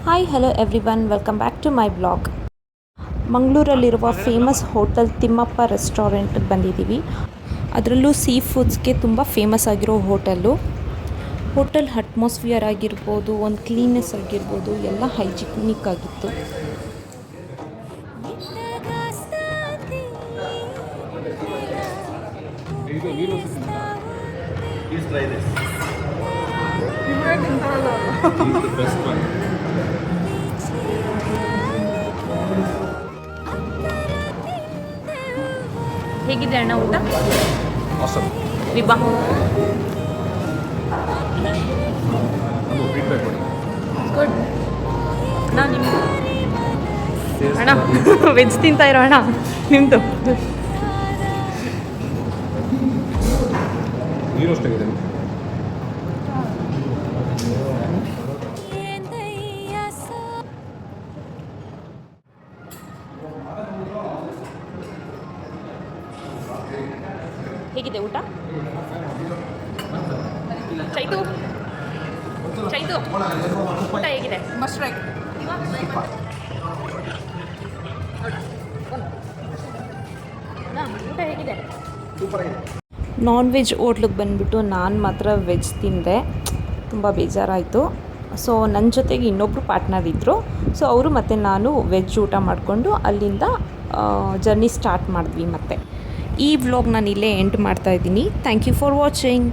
Hi hello everyone, welcome back to my blog. ಮಂಗಳೂರಲ್ಲಿರುವ famous hotel Timmappa ರೆಸ್ಟೋರೆಂಟ್ಗೆ ಬಂದಿದ್ದೀವಿ. ಅದರಲ್ಲೂ ಸೀ ಫುಡ್ಸ್ಗೆ ತುಂಬ ಫೇಮಸ್ ಆಗಿರೋ ಹೋಟೆಲ್ ಅಟ್ಮಾಸ್ಫಿಯರ್ ಆಗಿರ್ಬೋದು, ಒಂದು ಕ್ಲೀನ್ನೆಸ್ ಆಗಿರ್ಬೋದು, ಎಲ್ಲ ಹೈಜಿನಿಕ್ ಆಗಿತ್ತು. Please try this. He's the best one. ಹೇಗಿದೆ ಅಣ್ಣ ಊಟ? Awesome. ವಿಭಾ Feedback ಕೊಡಿ. ಗುಡ್ ಅಣ್ಣ. ನಿಮ್ಮದು ಅಣ್ಣ ವೆಜ್ ತಿಂತಾ ಇರೋ ಅಣ್ಣ, ನಿಮ್ಮದು ನೀರು ಅಷ್ಟಾಗಿದೆ. ಹೇಗಿದೆ ಊಟ? ಚೈತು ಊಟ ಹೇಗಿದೆ? Must right. ಊಟ ಹೇಗಿದೆ? ಸೂಪರ್ ಆಗಿದೆ. ನಾನ್ ವೆಜ್ ಹೋಟ್ಲಿಗೆ ಬಂದುಬಿಟ್ಟು ನಾನು ಮಾತ್ರ ವೆಜ್ ತಿಂದೆ. ತುಂಬ ಬೇಜಾರಾಯಿತು. ಸೊ ನನ್ನ ಜೊತೆಗೆ ಇನ್ನೊಬ್ಬರು ಪಾರ್ಟ್ನರ್ ಇದ್ದರು. ಸೊ ಅವರು ಮತ್ತು ನಾನು ವೆಜ್ ಊಟ ಮಾಡಿಕೊಂಡು ಅಲ್ಲಿಂದ ಜರ್ನಿ ಸ್ಟಾರ್ಟ್ ಮಾಡಿದ್ವಿ. ಮತ್ತು ಈ ವ್ಲಾಗ್ ನಾನು ಇಲ್ಲೇ ಎಂಡ್ ಮಾಡ್ತಾಯಿದ್ದೀನಿ. Thank you for watching.